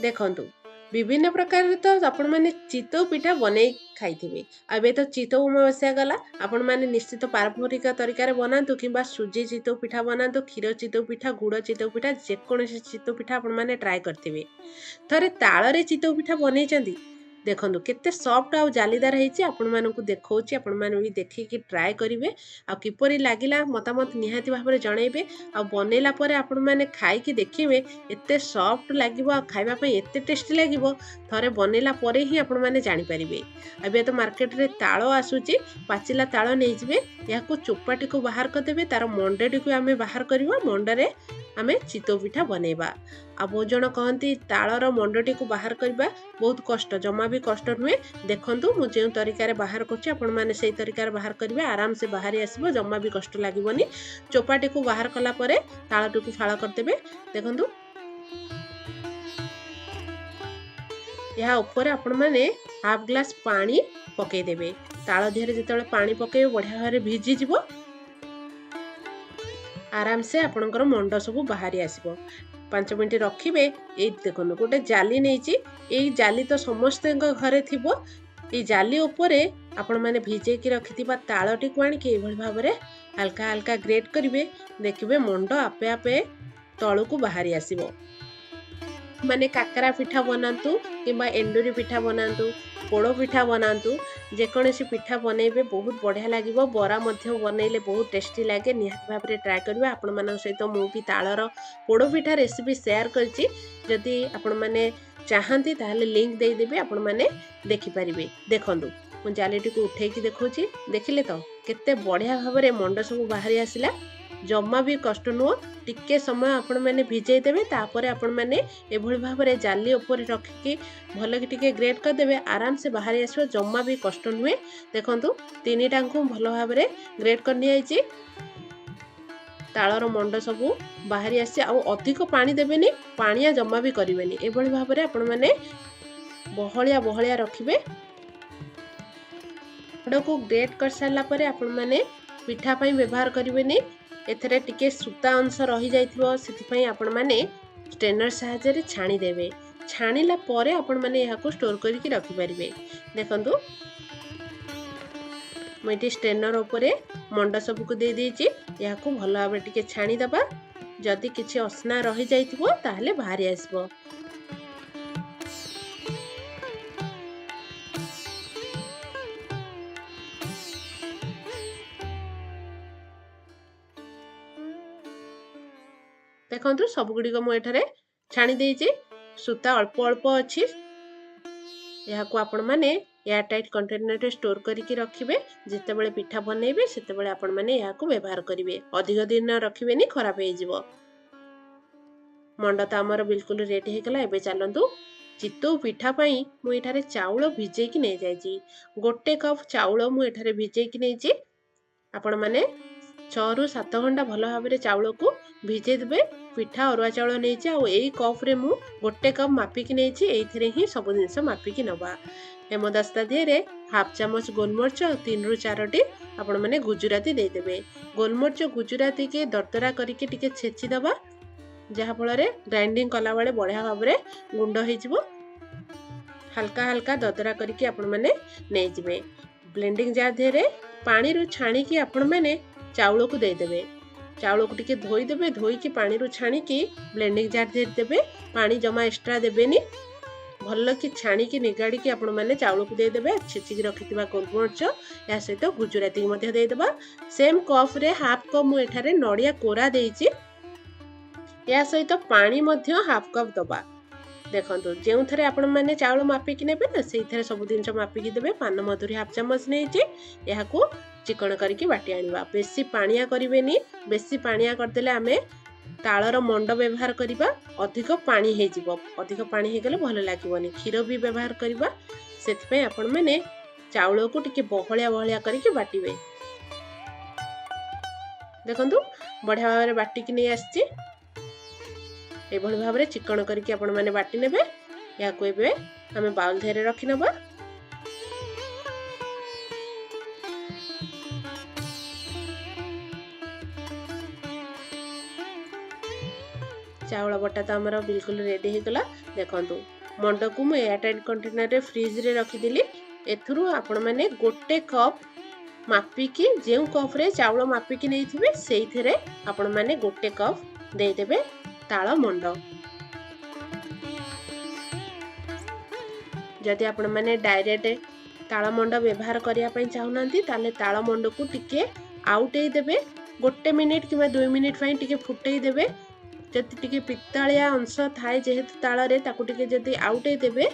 ଦେଖନ୍ତୁ ବିଭିନ୍ନ ପ୍ରକାର ତ ଆପଣମାନେ ଚିତଉ ପିଠା ବନେଇ ଖାଇଥିବେ। ଏବେ ତ ଚିତଉ ଅମାବାସ୍ୟା ଗଲା। ଆପଣମାନେ ନିଶ୍ଚିତ ପାରମ୍ପରିକ ତରିକାରେ ବନାନ୍ତୁ କିମ୍ବା ସୁଜି ଚିତଉ ପିଠା ବନାନ୍ତୁ, କ୍ଷୀର ଚିତଉ ପିଠା, ଗୁଡ଼ ଚିତଉ ପିଠା ଯେକୌଣସି ଚିତଉ ପିଠା ଆପଣମାନେ ଟ୍ରାଏ କରିଥିବେ। ଥରେ ତାଳରେ ଚିତଉ ପିଠା ବନେଇଛନ୍ତି? ଦେଖନ୍ତୁ କେତେ ସଫ୍ଟ ଆଉ ଜାଲିଦାର ହେଇଛି। ଆପଣମାନଙ୍କୁ ଦେଖଉଛି, ଆପଣମାନେ ବି ଦେଖିକି ଟ୍ରାଏ କରିବେ। ଆଉ କିପରି ଲାଗିଲା ମତାମତ ନିହାତି ଭାବରେ ଜଣେଇବେ। ଆଉ ବନେଇଲା ପରେ ଆପଣମାନେ ଖାଇକି ଦେଖିବେ ଏତେ ସଫ୍ଟ ଲାଗିବ ଆଉ ଖାଇବା ପାଇଁ ଏତେ ଟେଷ୍ଟି ଲାଗିବ। ଥରେ ବନେଇଲା ପରେ ହିଁ ଆପଣମାନେ ଜାଣିପାରିବେ। ଏବେ ତ ମାର୍କେଟରେ ତାଳ ଆସୁଛି, ପାଚିଲା ତାଳ ନେଇଯିବେ। ଏହାକୁ ଚୋପାଟିକୁ ବାହାର କରିଦେବେ, ତାର ମଣ୍ଡଟିକୁ ଆମେ ବାହାର କରିବା। ମଣ୍ଡରେ ଆମେ ଚିତଉ ପିଠା ବନେଇବା। ଆଉ ବହୁତ ଜଣ କହନ୍ତି ତାଳର ମଣ୍ଡଟିକୁ ବାହାର କରିବା ବହୁତ କଷ୍ଟ, ଜମା ବି କଷ୍ଟ ନୁହେଁ। ଦେଖନ୍ତୁ ମୁଁ ଯେଉଁ ତରିକାରେ ବାହାର କରୁଛି ଆପଣମାନେ ସେଇ ତରିକାରେ ବାହାର କରିବେ, ଆରାମସେ ବାହାରି ଆସିବ, ଜମା ବି କଷ୍ଟ ଲାଗିବନି। ଚୋପାଟିକୁ ବାହାର କଲା ପରେ ତାଳଟିକୁ ଫାଳ କରିଦେବେ। ଦେଖନ୍ତୁ ଏହା ଉପରେ ଆପଣମାନେ ହାଫ ଗ୍ଲାସ ପାଣି ପକେଇଦେବେ। ତାଳ ଦେହରେ ଯେତେବେଳେ ପାଣି ପକେଇବେ ବଢିଆ ଭାବରେ ଭିଜିଯିବ। ଆରାମସେ ଆପଣଙ୍କର ମଣ୍ଡ ସବୁ ବାହାରି ଆସିବ। 5 ମିନିଟ୍ ରଖିବେ। ଏଇ ଦେଖନ୍ତୁ ଗୋଟେ ଜାଲି ନେଇଛି। ଏଇ ଜାଲି ତ ସମସ୍ତଙ୍କ ଘରେ ଥିବ। ଏଇ ଜାଲି ଉପରେ ଆପଣମାନେ ଭିଜେଇକି ରଖିଥିବା ତାଳଟିକୁ ଆଣିକି ଏଇଭଳି ଭାବରେ ହାଲକା ହାଲକା ଗ୍ରେଟ୍ କରିବେ। ଦେଖିବେ ମଣ୍ଡ ଆପେ ଆପେ ତଳକୁ ବାହାରି ଆସିବ। ମାନେ କାକରା ପିଠା ବନାନ୍ତୁ କିମ୍ବା ଏଣ୍ଡୁରି ପିଠା ବନାନ୍ତୁ, ପୋଡ଼ ପିଠା ବନାନ୍ତୁ, ଯେକୌଣସି ପିଠା ବନେଇବେ ବହୁତ ବଢ଼ିଆ ଲାଗିବ। ବରା ମଧ୍ୟ ବନେଇଲେ ବହୁତ ଟେଷ୍ଟି ଲାଗେ। ନିହାତି ଭାବରେ ଟ୍ରାଏ କରିବା। ଆପଣମାନଙ୍କ ସହିତ ମୁଁ ବି ତାଳର ପୋଡ଼ ପିଠା ରେସିପି ସେୟାର କରିଛି। ଯଦି ଆପଣମାନେ ଚାହାନ୍ତି ତାହେଲେ ଲିଙ୍କ ଦେଇଦେବି, ଆପଣମାନେ ଦେଖିପାରିବେ। ଦେଖନ୍ତୁ ମୁଁ ଜାଲିଟିକୁ ଉଠେଇକି ଦେଖଉଛି, ଦେଖିଲେ ତ କେତେ ବଢ଼ିଆ ଭାବରେ ମଣ୍ଡ ସବୁ ବାହାରି ଆସିଲା। ଜମା ବି କଷ୍ଟ ନୁହଁ। ଟିକେ ସମୟ ଆପଣମାନେ ଭିଜେଇ ଦେବେ, ତାପରେ ଆପଣମାନେ ଏଭଳି ଭାବରେ ଜାଲି ଉପରେ ରଖିକି ଭଲକି ଟିକେ ଗ୍ରେଟ୍ କରିଦେବେ। ଆରାମସେ ବାହାରି ଆସିବ, ଜମା ବି କଷ୍ଟ ନୁହେଁ। ଦେଖନ୍ତୁ ତିନିଟାଙ୍କୁ ଭଲ ଭାବରେ ଗ୍ରେଟ୍ କରି ନିଆଯାଇଛି। ତାଳର ମଣ୍ଡ ସବୁ ବାହାରି ଆସିଛି। ଆଉ ଅଧିକ ପାଣି ଦେବେନି, ପାଣିଆ ଜମା ବି କରିବେନି। ଏଭଳି ଭାବରେ ଆପଣମାନେ ବହଳିଆ ବହଳିଆ ରଖିବେ। ମଣ୍ଡକୁ ଗ୍ରେଟ୍ କରିସାରିଲା ପରେ ଆପଣମାନେ ପିଠା ପାଇଁ ବ୍ୟବହାର କରିବେନି। ଏଥିରେ ଟିକେ ସୂତା ଅଂଶ ରହିଯାଇଥିବ, ସେଥିପାଇଁ ଆପଣମାନେ ଷ୍ଟ୍ରେନର ସାହାଯ୍ୟରେ ଛାଣିଦେବେ। ଛାଣିଲା ପରେ ଆପଣମାନେ ଏହାକୁ ଷ୍ଟୋର କରିକି ରଖିପାରିବେ। ଦେଖନ୍ତୁ ମୁଁ ଏଠି ଷ୍ଟ୍ରେନର ଉପରେ ମଣ୍ଡ ସବୁକୁ ଦେଇଦେଇଛି। ଏହାକୁ ଭଲ ଭାବରେ ଟିକେ ଛାଣିଦେବା। ଯଦି କିଛି ଅସନା ରହିଯାଇଥିବ ତାହେଲେ ବାହାରି ଆସିବ। ଦେଖନ୍ତୁ ସବୁଗୁଡ଼ିକ ମୁଁ ଏଠାରେ ଛାଣି ଦେଇଛି। ସୂତା ଅଳ୍ପ ଅଳ୍ପ ଅଛି। ଏହାକୁ ଆପଣମାନେ ଏୟାରଟାଇଟ୍ କଣ୍ଟେନରରେ ଷ୍ଟୋର କରିକି ରଖିବେ। ଯେତେବେଳେ ପିଠା ବନେଇବେ ସେତେବେଳେ ଆପଣମାନେ ଏହାକୁ ବ୍ୟବହାର କରିବେ। ଅଧିକ ଦିନ ରଖିବେନି, ଖରାପ ହେଇଯିବ। ମଣ୍ଡ ତ ଆମର ବିଲକୁଲ ରେଡି ହେଇଗଲା। ଏବେ ଚାଲନ୍ତୁ ଚିତଉ ପିଠା ପାଇଁ ମୁଁ ଏଠାରେ ଚାଉଳ ଭିଜେଇକି ନେଇଯାଇଛି। 1 କପ୍ ଚାଉଳ ମୁଁ ଏଠାରେ ଭିଜେଇକି ନେଇଛି। ଆପଣମାନେ 6 ରୁ 7 ଘଣ୍ଟା ଭଲ ଭାବରେ ଚାଉଳକୁ ଭିଜେଇ ଦେବେ। ପିଠା ଅରୁଆ ଚାଉଳ ନେଇଛି, ଆଉ ଏଇ କପ୍ରେ ମୁଁ 1 କପ୍ ମାପିକି ନେଇଛି। ଏଇଥିରେ ହିଁ ସବୁ ଜିନିଷ ମାପିକି ନେବା। ହେମଦସ୍ତା ଦିହରେ ହାଫ ଚାମଚ ଗୋଲମରିଚ ଆଉ 3 ରୁ 4ଟି ଆପଣମାନେ ଗୁଜୁରାତି ଦେଇଦେବେ। ଗୋଲମରିଚ ଗୁଜୁରାତିକି ଦରଦରା କରିକି ଟିକେ ଛେଚିଦେବା, ଯାହାଫଳରେ ଗ୍ରାଇଣ୍ଡିଙ୍ଗ କଲାବେଳେ ବଢ଼ିଆ ଭାବରେ ଗୁଣ୍ଡ ହେଇଯିବ। ହାଲକା ହାଲକା ଦରଦରା କରିକି ଆପଣମାନେ ନେଇଯିବେ। ବ୍ଲେଣ୍ଡିଂ ଜାର୍ ଦେହରେ ପାଣିରୁ ଛାଣିକି ଆପଣମାନେ ଚାଉଳକୁ ଦେଇଦେବେ। ଚାଉଳକୁ ଟିକେ ଧୋଇଦେବେ, ଧୋଇକି ପାଣିରୁ ଛାଣିକି ବ୍ଲେଣ୍ଡିଂ ଜାର୍ ଦେହରେ ଦେବେ। ପାଣି ଜମା ଏକ୍ସଟ୍ରା ଦେବେନି। ଭଲକି ଛାଣିକି ନିଗାଡ଼ିକି ଆପଣମାନେ ଚାଉଳକୁ ଦେଇଦେବେ। ଛେଚିକି ରଖିଥିବା ଗୋଲମରିଚ, ଏହା ସହିତ ଗୁଜୁରାତିକି ମଧ୍ୟ ଦେଇଦେବା। ସେମ୍ କପ୍ରେ ହାଫ କପ୍ ମୁଁ ଏଠାରେ ନଡ଼ିଆ କୋରା ଦେଇଛି। ଏହା ସହିତ ପାଣି ମଧ୍ୟ ହାଫ କପ୍ ଦେବା। ଦେଖନ୍ତୁ ଯେଉଁଥିରେ ଆପଣମାନେ ଚାଉଳ ମାପିକି ନେବେ ନା, ସେଇଥିରେ ସବୁ ଜିନିଷ ମାପିକି ଦେବେ। ପାନମଧୁରୀ ହାଫ ଚାମଚ ନେଇଛି। ଏହାକୁ ଚିକଣ କରିକି ବାଟି ଆଣିବା। ବେଶୀ ପାଣିଆ କରିବେନି। ବେଶୀ ପାଣିଆ କରିଦେଲେ ଆମେ ତାଳର ମଣ୍ଡ ବ୍ୟବହାର କରିବା, ଅଧିକ ପାଣି ହେଇଯିବ। ଅଧିକ ପାଣି ହେଇଗଲେ ଭଲ ଲାଗିବନି। କ୍ଷୀର ବି ବ୍ୟବହାର କରିବା। ସେଥିପାଇଁ ଆପଣମାନେ ଚାଉଳକୁ ଟିକେ ବହଳିଆ ବହଳିଆ କରିକି ବାଟିବେ। ଦେଖନ୍ତୁ ବଢ଼ିଆ ଭାବରେ ବାଟିକି ନେଇ ଆସିଛି। ଏଭଳି ଭାବରେ ଚିକଣ କରିକି ଆପଣମାନେ ବାଟି ନେବେ। ଏହାକୁ ଏବେ ଆମେ ବାଉଲ ଦେହରେ ରଖିନେବା। चाउल बटा तो आमर बिल्कुल रेडी हो गला। देखंतु मंड को मु एयरटाइट कंटेनर रे फ्रिज रे रखिदेली। एथुरु आपण माने गोटे कप मापिकी जो कप रे चाउल मापिकी नहीं थिबे सेइथरे आपण माने गोटे कप दे देबे ताଳ मंड। जदि आपण माने डायरेक्ट ताଳ मंड व्यवहार करिया पई चाहुनांती ताले ताळ मंड को टिके आउटई देबे। गोटे मिनिट कि 2 मिनिट पई टिके फुटई देबे। जदि टिके पित्तालिया अंश थाए जेहेतु ताळ रे ताकू टिके जदि आउटई देबे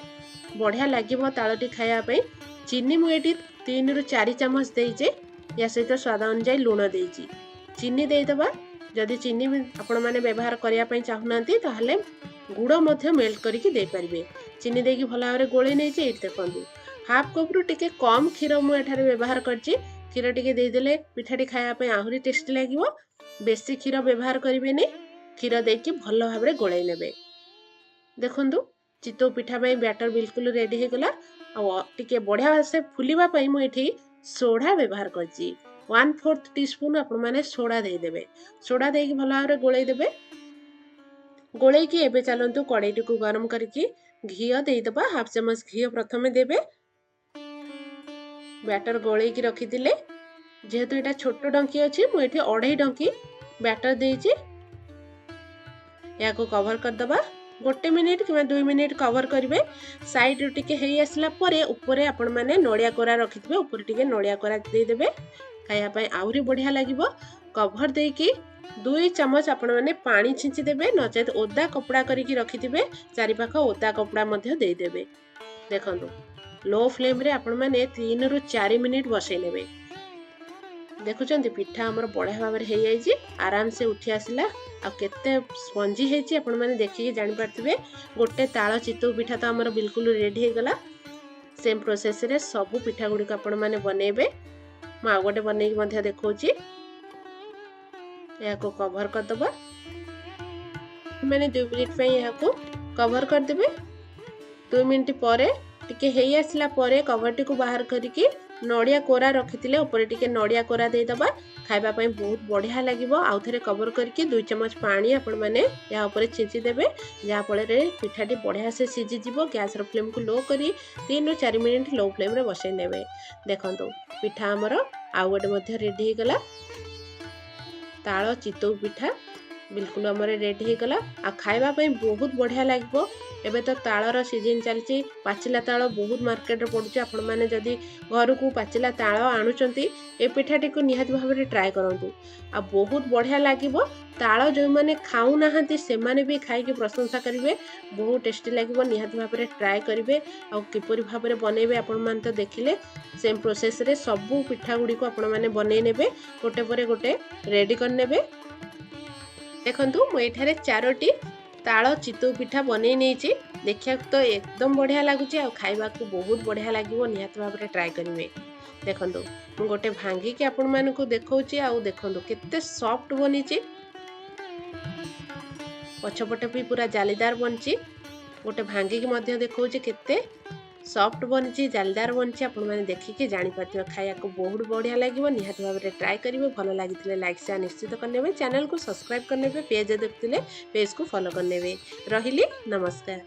बढ़िया लागिबो ताळटी खाया पई। चीनी मु एटी 3 रु 4 चम्मच देइजे। या सहित स्वाद अनुसार लूण देइछि। चीनी दे दबा। जदि चीनी आपण माने व्यवहार करिया पई चाहुनांती ताहले गुड़ मध्य मेल्ट करके दे परिबे। चीनी देकी भला भाबरे गोळे नेछि। एठी देखंतु हाफ कप रु टिके कम क्षीर मु एठारे व्यवहार करछि। क्षीर टिके दे देले पिठाटी खाया पई आहुरी टेस्टी लागिवो। बेसी क्षीर व्यवहार करिबेनी। क्षीर देकी भला भाबरे गोळे नेबे। देखंतु चितौ पिठा पई बैटर बिल्कुल रेडी हो गला। आ टिके बढ़िया से फुलिबा पई मु एठी सोडा व्यवहार करछि। 1/4 टीस्पून आपण माने सोडा दे देबे। सोडा देकी भला भाबरे गोळे देबे। गोळे की एबे चलंतु कड़ाईटी को गरम करके घी दे दबा। हाफ चम्मच घी प्रथमे देबे। बैटर गोळे की रखी दिले। जेहेतु एटा छोट डंकी अछि मु एठी 2.5 डंकी बैटर देछि। या को कवर कर दबा। गोटे मिनिट कि 2 मिनिट कवर करिवे। साइड टिके हेई आसला परे ऊपरे आपण माने नडिया कोरा रखिथिबे। ऊपर टिके नडिया कोरा दे देबे। खाया पई आउरी बढ़िया लागिवो। कवर देकी 2 चम्मच आपण माने पानी छिंची देबे। नचेत ओदा कपड़ा करिकी रखिथिबे चारि पाख ओदा कपड़ा मध्य दे देबे। देखंतु लो फ्लेम रे आपण माने 3 रु 4 मिनिट बसै नेबे। देखुचंती पिठा हमर बढ़िया भाबरे हेई आइछि। आराम से उठी आसिला। आ केते स्पंजी हेछि आपण माने देखिके जानि पारथिबे। गोटे ताळ चितौ पिठा तो हमर बिल्कुल रेडी हो गला। सेम प्रोसेस रे सब पिठा गुडी को आपण माने बनेबे। मा गोटे बनै के मध्य देखौछि। या को कवर कर दबा। मैंने 2 मिनिट पे या को कवर कर देबे। 2 मिनिट परे टिके हेई आसला परे कवर टी को बाहर करके नडिया कोरा रखिथिले ऊपर टिके नडिया कोरा दे दबा। खाइबा पई बहुत बढ़िया लागिवो। आउ थरे कवर करके 2 चम्मच पानी आपण माने या ऊपर छिंची देबे। जा फळे रे पिठाटी बढ़िया से सिझी जिवो। गैस रो फ्लेम को लो करी 3 रु 4 मिनिट लो फ्लेम रे बसै नेबे। देखंतु पिठा हमर आउ गोटे मध्य रेडी हो गला। ताळ चितौ पिठा बिल्कुल हमर रेडी हो गला। आ खाइबा पई बहुत बढ़िया लागिवो। एबे तो ताळर सीजन चलची। पाचिला ताळ बहुत मार्केट रे पडुची। आपण माने जदी घर को पाचिला ताळ आनुचंती ए पिठाटी को निहाती भाबरे ट्राई करंतु। आ बहुत बढ़िया लागिवो। ताळ जो माने खाउ नाहंती से माने भी खाइ के प्रशंसा करिवे। बहुत टेस्टी लागिवो। निहाती भाबरे ट्राई करिवे। आ किपरि भाबरे बनेबे आपण मान तो देखिले। सेम प्रोसेस रे सब पिठा गुडी को आपण माने बनै नेबे। गोटे परे गोटे रेडी कर नेबे। देखंतु मु एठारे 4टी ताळ चितौ पिठा बनै नेछि। देखिया तो एकदम बढ़िया लागुची। आ खाइबा को बहुत बढ़िया लागिवो। निहाती भाबरे ट्राई करिवे। देखंतु मु गोटे भांगी के आपण मान को देखौची। आ देखंतु केते सॉफ्ट बनिची। पछपटे भी पूरा जालीदार बनची। गोटे भांगी के मध्य देखौची केते सॉफ्ट बनिची जालीदार बनिची। आपण माने देखिके जानि पाथिबे। खाया को बहुत बढ़िया लागिवो। निहाती भाबरे ट्राई करिवे। भलो लागितले लाइक शेयर निश्चित करनेबे। चैनल को सब्सक्राइब करनेबे। पेज देखतिले पेज को फॉलो करनेबे। रहिली नमस्कार।